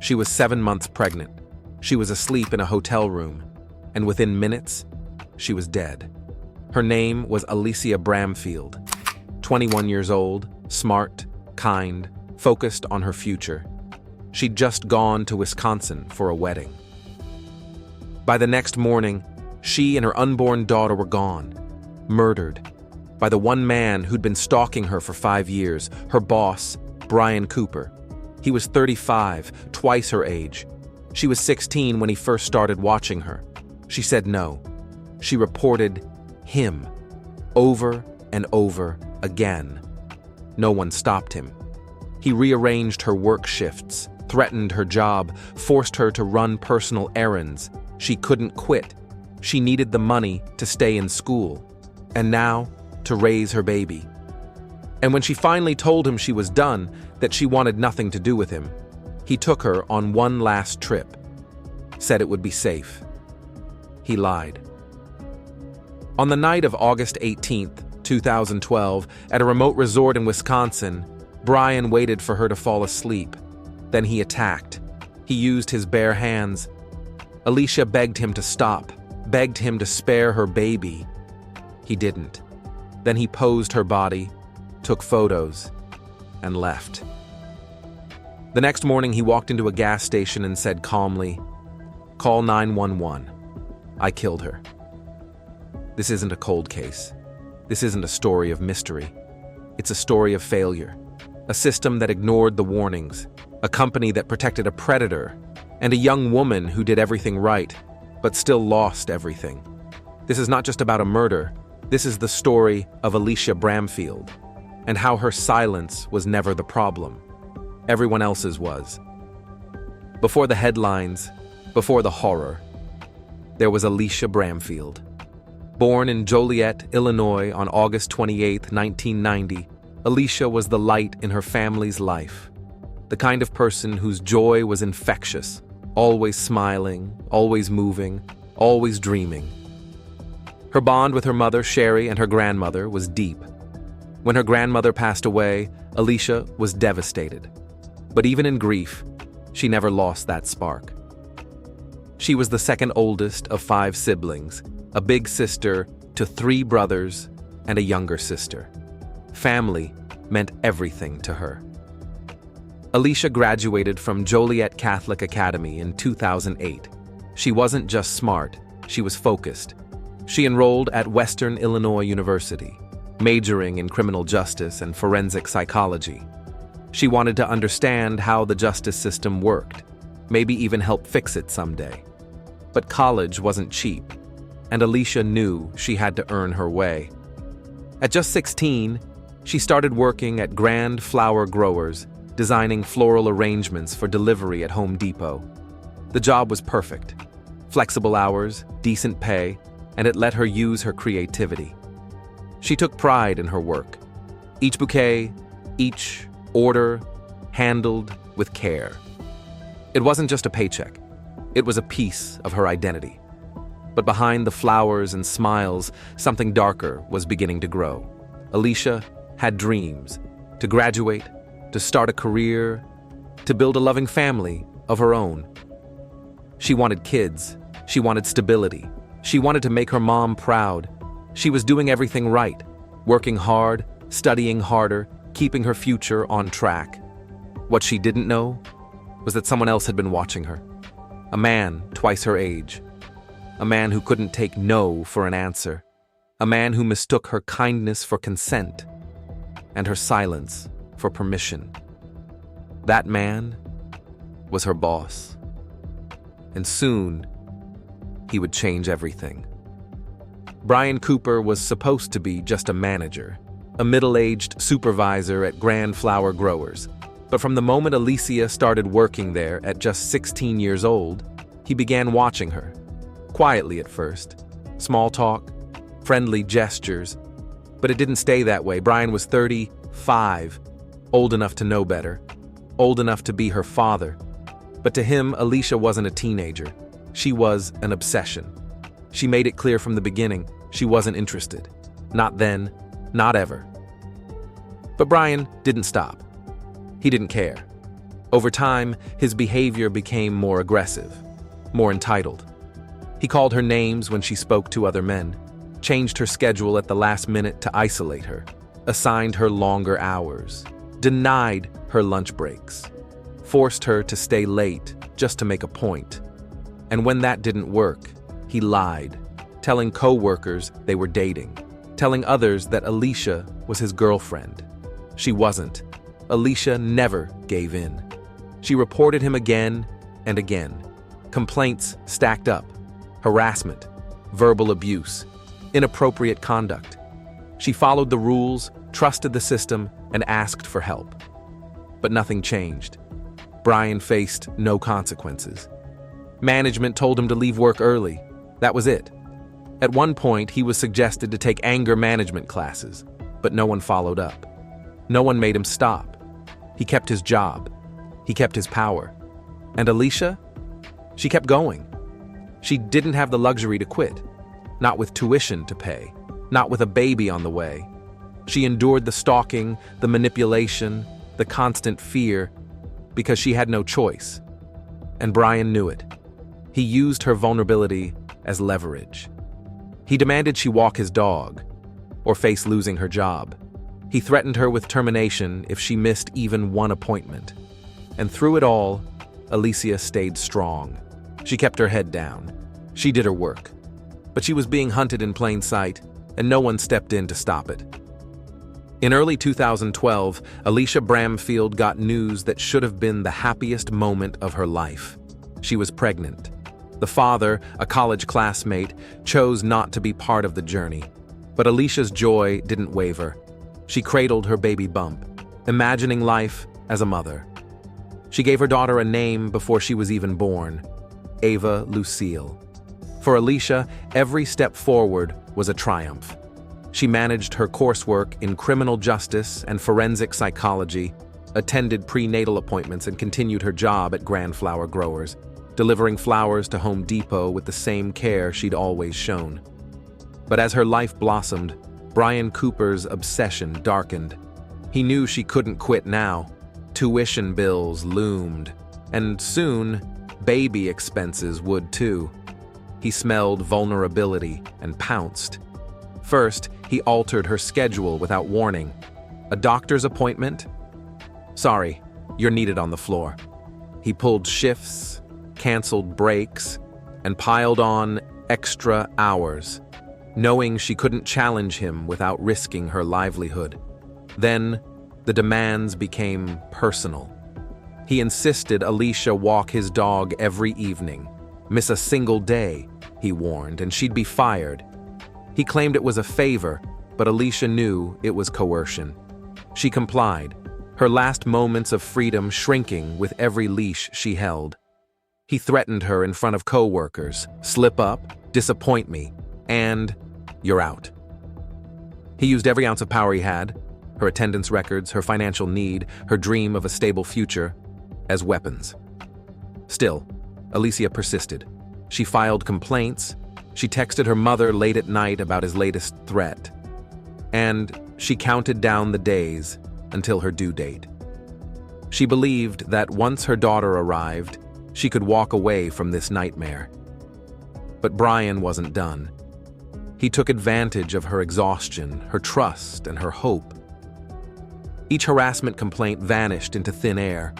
She was 7 months pregnant. She was asleep in a hotel room, and within minutes, she was dead. Her name was Alicia Bramfield. 21 years old, smart, kind, focused on her future. She'd just gone to Wisconsin for a wedding. By the next morning, she and her unborn daughter were gone, murdered, by the one man who'd been stalking her for 5 years, her boss, Brian Cooper. He was 35, twice her age. She was 16 when he first started watching her. She said no. She reported him over and over again. No one stopped him. He rearranged her work shifts, threatened her job, forced her to run personal errands. She couldn't quit. She needed the money to stay in school, and now to raise her baby. And when she finally told him she was done, that she wanted nothing to do with him, he took her on one last trip, said it would be safe. He lied. On the night of August 18th, 2012, at a remote resort in Wisconsin, Brian waited for her to fall asleep. Then he attacked. He used his bare hands. Alicia begged him to stop, begged him to spare her baby. He didn't. Then he posed her body, took photos, and left. The next morning, he walked into a gas station and said calmly, "Call 911. I killed her." This isn't a cold case. This isn't a story of mystery. It's a story of failure. A system that ignored the warnings, a company that protected a predator, and a young woman who did everything right, but still lost everything. This is not just about a murder. This is the story of Alicia Bramfield, and how her silence was never the problem. Everyone else's was. Before the headlines, before the horror, there was Alicia Bramfield. Born in Joliet, Illinois on August 28, 1990, Alicia was the light in her family's life. The kind of person whose joy was infectious, always smiling, always moving, always dreaming. Her bond with her mother, Sherry, and her grandmother was deep. When her grandmother passed away, Alicia was devastated. But even in grief, she never lost that spark. She was the second oldest of 5 siblings, a big sister to 3 brothers and a younger sister. Family meant everything to her. Alicia graduated from Joliet Catholic Academy in 2008. She wasn't just smart, she was focused. She enrolled at Western Illinois University, majoring in criminal justice and forensic psychology. She wanted to understand how the justice system worked, maybe even help fix it someday. But college wasn't cheap, and Alicia knew she had to earn her way. At just 16, she started working at Grand Flower Growers, designing floral arrangements for delivery at Home Depot. The job was perfect. Flexible hours, decent pay, and it let her use her creativity. She took pride in her work. Each bouquet, each order, handled with care. It wasn't just a paycheck. It was a piece of her identity. But behind the flowers and smiles, something darker was beginning to grow. Alicia had dreams to graduate, to start a career, to build a loving family of her own. She wanted kids. She wanted stability. She wanted to make her mom proud. She was doing everything right, working hard, studying harder, keeping her future on track. What she didn't know was that someone else had been watching her. A man twice her age. A man who couldn't take no for an answer. A man who mistook her kindness for consent and her silence for permission. That man was her boss. And soon, he would change everything. Brian Cooper was supposed to be just a manager, a middle-aged supervisor at Grand Flower Growers. But from the moment Alicia started working there at just 16 years old, he began watching her. Quietly at first. Small talk, friendly gestures. But it didn't stay that way. Brian was 35, old enough to know better, old enough to be her father. But to him, Alicia wasn't a teenager. She was an obsession. She made it clear from the beginning she wasn't interested. Not then, not ever. But Brian didn't stop. He didn't care. Over time, his behavior became more aggressive, more entitled. He called her names when she spoke to other men, changed her schedule at the last minute to isolate her, assigned her longer hours, denied her lunch breaks, forced her to stay late just to make a point. And when that didn't work, he lied, telling co-workers they were dating, telling others that Alicia was his girlfriend. She wasn't. Alicia never gave in. She reported him again and again. Complaints stacked up. Harassment, verbal abuse, inappropriate conduct. She followed the rules, trusted the system, and asked for help. But nothing changed. Brian faced no consequences. Management told him to leave work early. That was it. At one point, he was suggested to take anger management classes, but no one followed up. No one made him stop. He kept his job. He kept his power. And Alicia? She kept going. She didn't have the luxury to quit. Not with tuition to pay. Not with a baby on the way. She endured the stalking, the manipulation, the constant fear, because she had no choice. And Brian knew it. He used her vulnerability as leverage. He demanded she walk his dog, or face losing her job. He threatened her with termination if she missed even one appointment. And through it all, Alicia stayed strong. She kept her head down. She did her work. But she was being hunted in plain sight, and no one stepped in to stop it. In early 2012, Alicia Bramfield got news that should have been the happiest moment of her life. She was pregnant. The father, a college classmate, chose not to be part of the journey. But Alicia's joy didn't waver. She cradled her baby bump, imagining life as a mother. She gave her daughter a name before she was even born, Ava Lucille. For Alicia, every step forward was a triumph. She managed her coursework in criminal justice and forensic psychology, attended prenatal appointments, and continued her job at Grand Flower Growers, delivering flowers to Home Depot with the same care she'd always shown. But as her life blossomed, Brian Cooper's obsession darkened. He knew she couldn't quit now. Tuition bills loomed, and soon, baby expenses would too. He smelled vulnerability and pounced. First, he altered her schedule without warning. A doctor's appointment? Sorry, you're needed on the floor. He pulled shifts, canceled breaks, and piled on extra hours, knowing she couldn't challenge him without risking her livelihood. Then, the demands became personal. He insisted Alicia walk his dog every evening. Miss a single day, he warned, and she'd be fired. He claimed it was a favor, but Alicia knew it was coercion. She complied, her last moments of freedom shrinking with every leash she held. He threatened her in front of co-workers, slip up, disappoint me, and you're out. He used every ounce of power he had, her attendance records, her financial need, her dream of a stable future, as weapons. Still, Alicia persisted. She filed complaints. She texted her mother late at night about his latest threat. And she counted down the days until her due date. She believed that once her daughter arrived, she could walk away from this nightmare. But Brian wasn't done. He took advantage of her exhaustion, her trust, and her hope. Each harassment complaint vanished into thin air.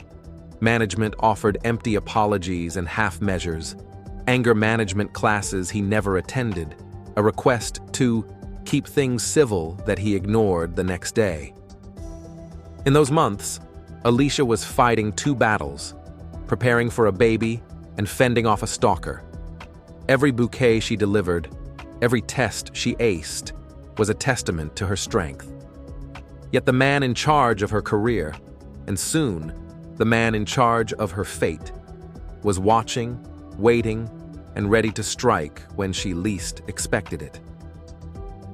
Management offered empty apologies and half measures, anger management classes he never attended, a request to keep things civil that he ignored the next day. In those months, Alicia was fighting two battles, preparing for a baby and fending off a stalker. Every bouquet she delivered, every test she aced, was a testament to her strength. Yet the man in charge of her career, and soon the man in charge of her fate, was watching, waiting, and ready to strike when she least expected it.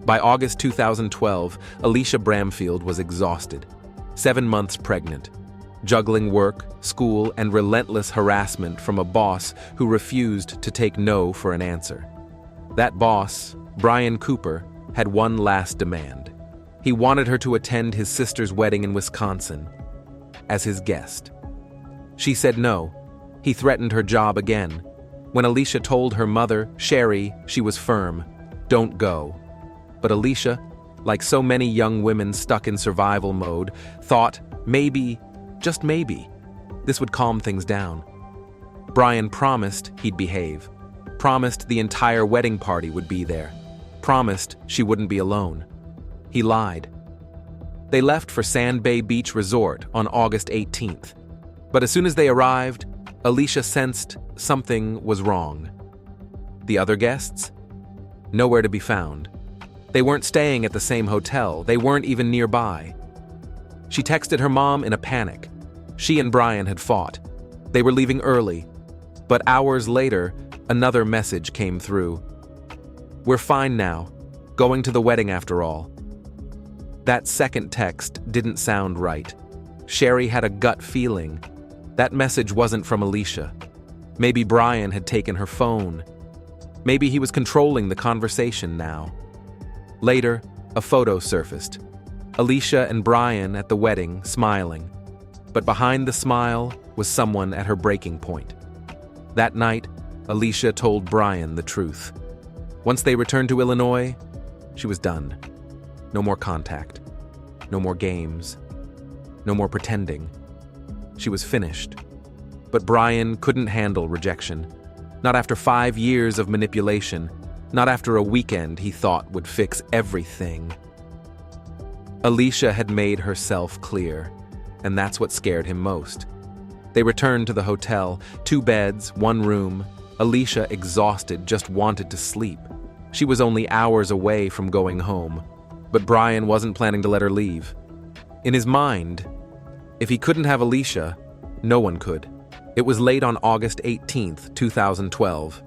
By August 2012, Alicia Bramfield was exhausted, 7 months pregnant, juggling work, school, and relentless harassment from a boss who refused to take no for an answer. That boss, Brian Cooper, had one last demand. He wanted her to attend his sister's wedding in Wisconsin as his guest. She said no. He threatened her job again. When Alicia told her mother, Sherry, she was firm. Don't go. But Alicia, like so many young women stuck in survival mode, thought maybe, just maybe, this would calm things down. Brian promised he'd behave. Promised the entire wedding party would be there. Promised she wouldn't be alone. He lied. They left for Sand Bay Beach Resort on August 18th. But as soon as they arrived, Alicia sensed something was wrong. The other guests? Nowhere to be found. They weren't staying at the same hotel. They weren't even nearby. She texted her mom in a panic. She and Brian had fought. They were leaving early. But hours later, another message came through. We're fine now. Going to the wedding after all. That second text didn't sound right. Sherry had a gut feeling. That message wasn't from Alicia. Maybe Brian had taken her phone. Maybe he was controlling the conversation now. Later, a photo surfaced. Alicia and Brian at the wedding, smiling. But behind the smile was someone at her breaking point. That night, Alicia told Brian the truth. Once they returned to Illinois, she was done. No more contact. No more games. No more pretending. She was finished. But Brian couldn't handle rejection. Not after 5 years of manipulation. Not after a weekend he thought would fix everything. Alicia had made herself clear, and that's what scared him most. They returned to the hotel, 2 beds, 1 room. Alicia, exhausted, just wanted to sleep. She was only hours away from going home, but Brian wasn't planning to let her leave. In his mind, if he couldn't have Alicia, no one could. It was late on August 18th, 2012.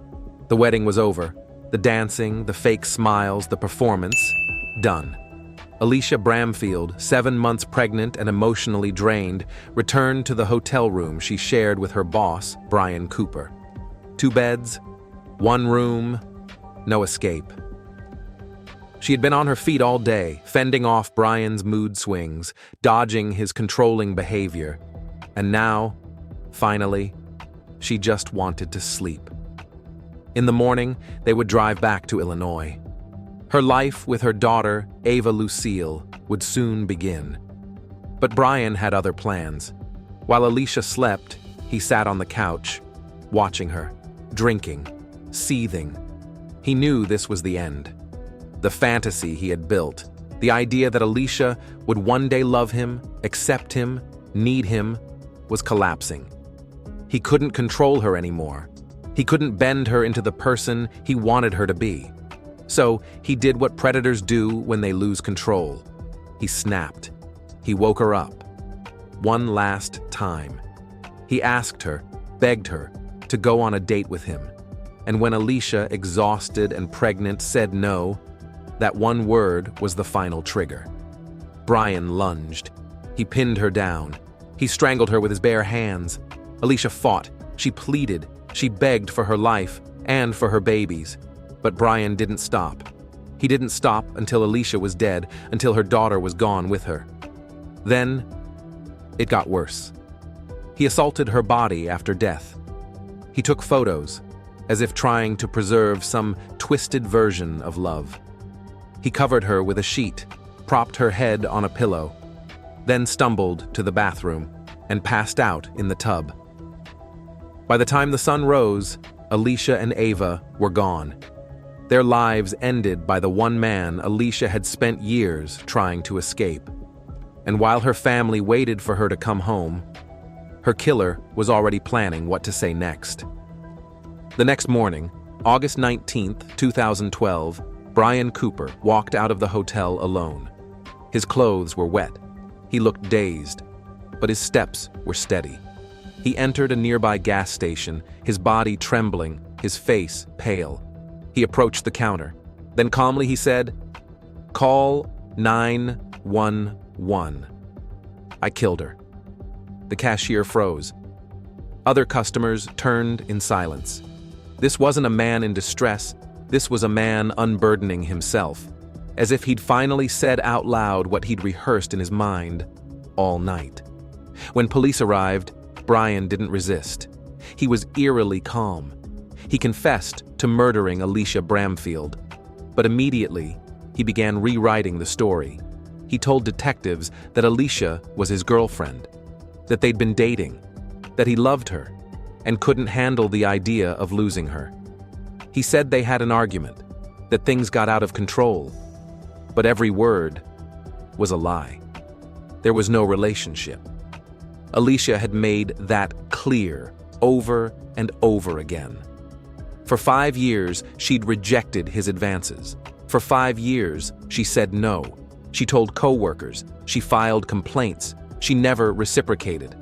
The wedding was over. The dancing, the fake smiles, the performance, done. Alicia Bramfield, 7 months pregnant and emotionally drained, returned to the hotel room she shared with her boss, Brian Cooper. 2 beds, 1 room, no escape. She had been on her feet all day, fending off Brian's mood swings, dodging his controlling behavior. And now, finally, she just wanted to sleep. In the morning, they would drive back to Illinois. Her life with her daughter, Ava Lucille, would soon begin. But Brian had other plans. While Alicia slept, he sat on the couch, watching her, drinking, seething. He knew this was the end. The fantasy he had built, the idea that Alicia would one day love him, accept him, need him, was collapsing. He couldn't control her anymore. He couldn't bend her into the person he wanted her to be. So he did what predators do when they lose control. He snapped. He woke her up. One last time. He asked her, begged her, to go on a date with him. And when Alicia, exhausted and pregnant, said no, that one word was the final trigger. Brian lunged. He pinned her down. He strangled her with his bare hands. Alicia fought. She pleaded. She begged for her life and for her babies. But Brian didn't stop. He didn't stop until Alicia was dead, until her daughter was gone with her. Then, it got worse. He assaulted her body after death. He took photos, as if trying to preserve some twisted version of love. He covered her with a sheet, propped her head on a pillow, then stumbled to the bathroom and passed out in the tub. By the time the sun rose, Alicia and Ava were gone. Their lives ended by the one man Alicia had spent years trying to escape. And while her family waited for her to come home, her killer was already planning what to say next. The next morning, August 19th, 2012, Brian Cooper walked out of the hotel alone. His clothes were wet. He looked dazed, but his steps were steady. He entered a nearby gas station, his body trembling, his face pale. He approached the counter. Then calmly he said, "Call 911. I killed her." The cashier froze. Other customers turned in silence. This wasn't a man in distress. This was a man unburdening himself, as if he'd finally said out loud what he'd rehearsed in his mind all night. When police arrived, Brian didn't resist. He was eerily calm. He confessed to murdering Alicia Bramfield, but immediately he began rewriting the story. He told detectives that Alicia was his girlfriend, that they'd been dating, that he loved her, and couldn't handle the idea of losing her. He said they had an argument, that things got out of control, but every word was a lie. There was no relationship. Alicia had made that clear over and over again. For 5 years, she'd rejected his advances. For 5 years, she said no. She told coworkers, she filed complaints, she never reciprocated.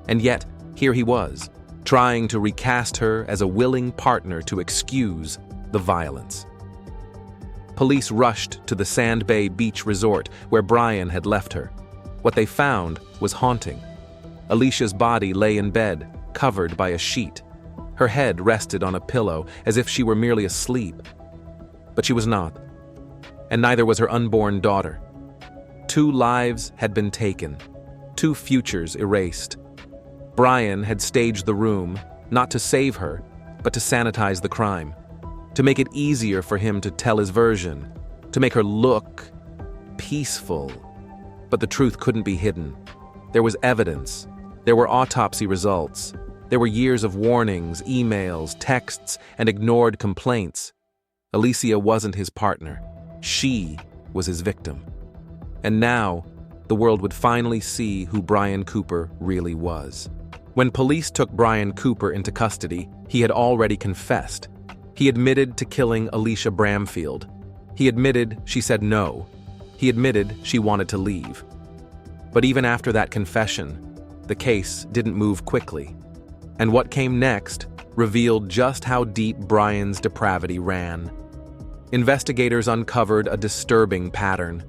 And yet, here he was, trying to recast her as a willing partner to excuse the violence. Police rushed to the Sand Bay Beach Resort where Brian had left her. What they found was haunting. Alicia's body lay in bed, covered by a sheet. Her head rested on a pillow as if she were merely asleep. But she was not. And neither was her unborn daughter. 2 lives had been taken, 2 futures erased. Brian had staged the room, not to save her, but to sanitize the crime, to make it easier for him to tell his version, to make her look peaceful. But the truth couldn't be hidden. There was evidence. There were autopsy results. There were years of warnings, emails, texts, and ignored complaints. Alicia wasn't his partner. She was his victim. And now, the world would finally see who Brian Cooper really was. When police took Brian Cooper into custody, he had already confessed. He admitted to killing Alicia Bramfield. He admitted she said no. He admitted she wanted to leave. But even after that confession, the case didn't move quickly. And what came next revealed just how deep Brian's depravity ran. Investigators uncovered a disturbing pattern.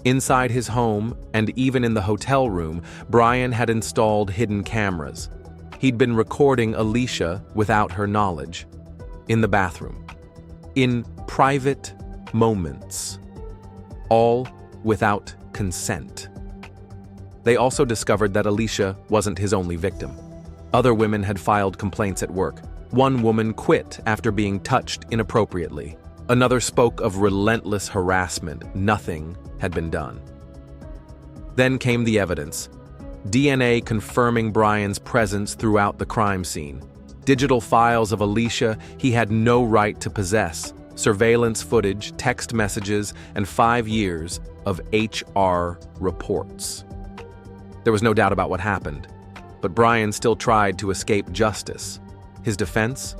Inside his home, and even in the hotel room, Brian had installed hidden cameras. He'd been recording Alicia without her knowledge. In the bathroom. In private moments. All without consent. They also discovered that Alicia wasn't his only victim. Other women had filed complaints at work. One woman quit after being touched inappropriately. Another spoke of relentless harassment. Nothing had been done. Then came the evidence. DNA confirming Brian's presence throughout the crime scene. Digital files of Alicia he had no right to possess. Surveillance footage, text messages, and 5 years of HR reports. There was no doubt about what happened, but Brian still tried to escape justice. His defense?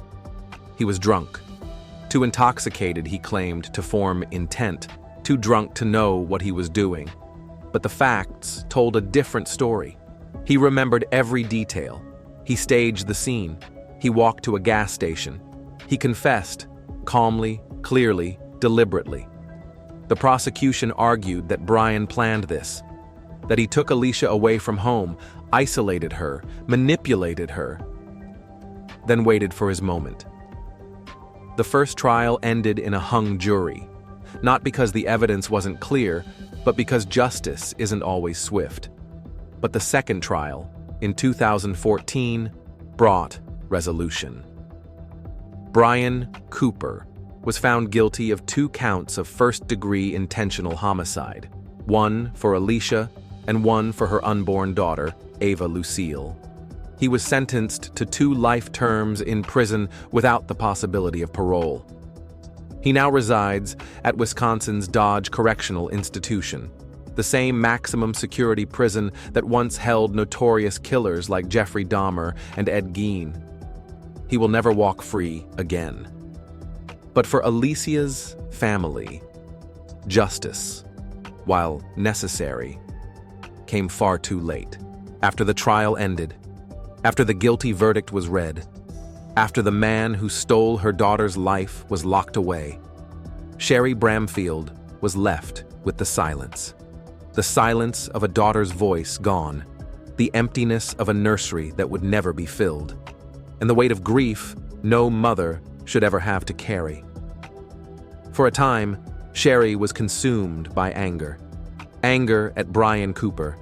He was drunk. Too intoxicated, he claimed, to form intent. Too drunk to know what he was doing. But the facts told a different story. He remembered every detail. He staged the scene. He walked to a gas station. He confessed, calmly, clearly, deliberately. The prosecution argued that Brian planned this, that he took Alicia away from home, isolated her, manipulated her, then waited for his moment. The first trial ended in a hung jury, not because the evidence wasn't clear, but because justice isn't always swift. But the second trial, in 2014, brought resolution. Brian Cooper was found guilty of 2 counts of first-degree intentional homicide, 1 for Alicia and 1 for her unborn daughter, Ava Lucille. He was sentenced to 2 life terms in prison without the possibility of parole. He now resides at Wisconsin's Dodge Correctional Institution, the same maximum security prison that once held notorious killers like Jeffrey Dahmer and Ed Gein. He will never walk free again. But for Alicia's family, justice, while necessary, came far too late. After the trial ended, after the guilty verdict was read, after the man who stole her daughter's life was locked away, Sherry Bramfield was left with the silence of a daughter's voice gone, the emptiness of a nursery that would never be filled, and the weight of grief no mother should ever have to carry. For a time, Sherry was consumed by anger at Brian Cooper,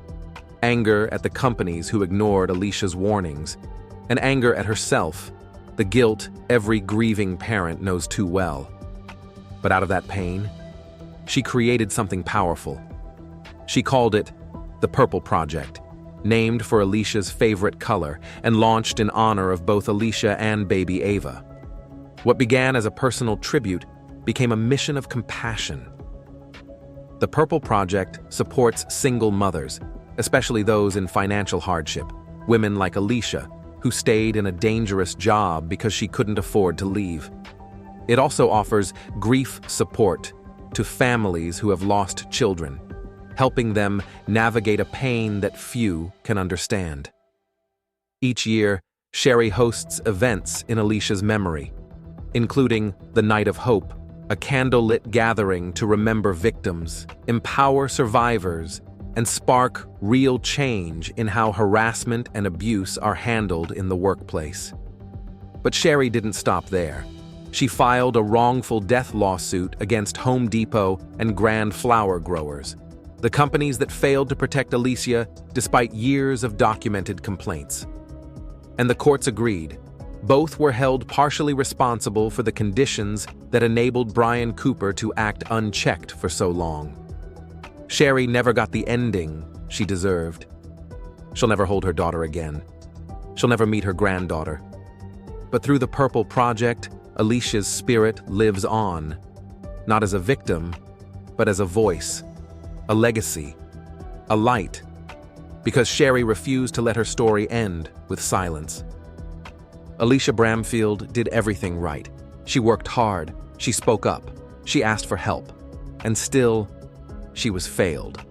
anger at the companies who ignored Alicia's warnings, and anger at herself, the guilt every grieving parent knows too well. But out of that pain, she created something powerful. She called it the Purple Project, named for Alicia's favorite color and launched in honor of both Alicia and baby Ava. What began as a personal tribute became a mission of compassion. The Purple Project supports single mothers, especially those in financial hardship, women like Alicia, who stayed in a dangerous job because she couldn't afford to leave. It also offers grief support to families who have lost children, helping them navigate a pain that few can understand. Each year, Sherry hosts events in Alicia's memory, including the Night of Hope, a candlelit gathering to remember victims, empower survivors, and spark real change in how harassment and abuse are handled in the workplace. But Sherry didn't stop there. She filed a wrongful death lawsuit against Home Depot and Grand Flower Growers, the companies that failed to protect Alicia despite years of documented complaints. And the courts agreed. Both were held partially responsible for the conditions that enabled Brian Cooper to act unchecked for so long. Sherry never got the ending she deserved. She'll never hold her daughter again. She'll never meet her granddaughter. But through the Purple Project, Alicia's spirit lives on, not as a victim, but as a voice, a legacy, a light, because Sherry refused to let her story end with silence. Alicia Bramfield did everything right. She worked hard, she spoke up, she asked for help, and still, she was failed.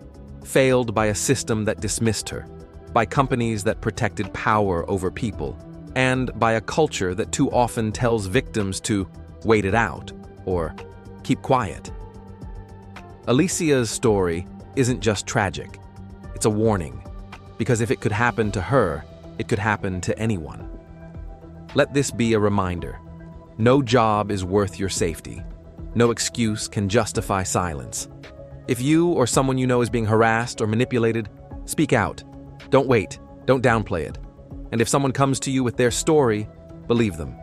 Failed by a system that dismissed her, by companies that protected power over people, and by a culture that too often tells victims to wait it out or keep quiet. Alicia's story isn't just tragic, it's a warning, because if it could happen to her, it could happen to anyone. Let this be a reminder. No job is worth your safety. No excuse can justify silence. If you or someone you know is being harassed or manipulated, speak out. Don't wait. Don't downplay it. And if someone comes to you with their story, believe them.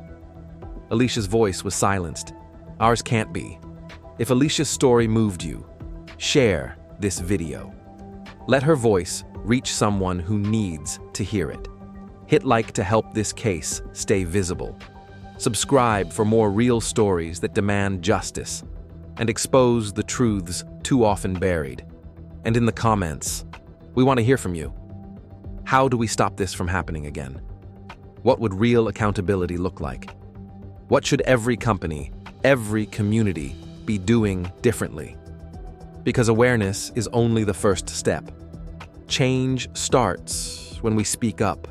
Alicia's voice was silenced. Ours can't be. If Alicia's story moved you, share this video. Let her voice reach someone who needs to hear it. Hit like to help this case stay visible. Subscribe for more real stories that demand justice and expose the truths too often buried. And in the comments, we want to hear from you. How do we stop this from happening again? What would real accountability look like? What should every company, every community be doing differently? Because awareness is only the first step. Change starts when we speak up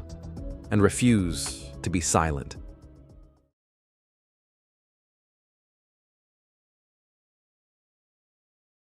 and refuse to be silent.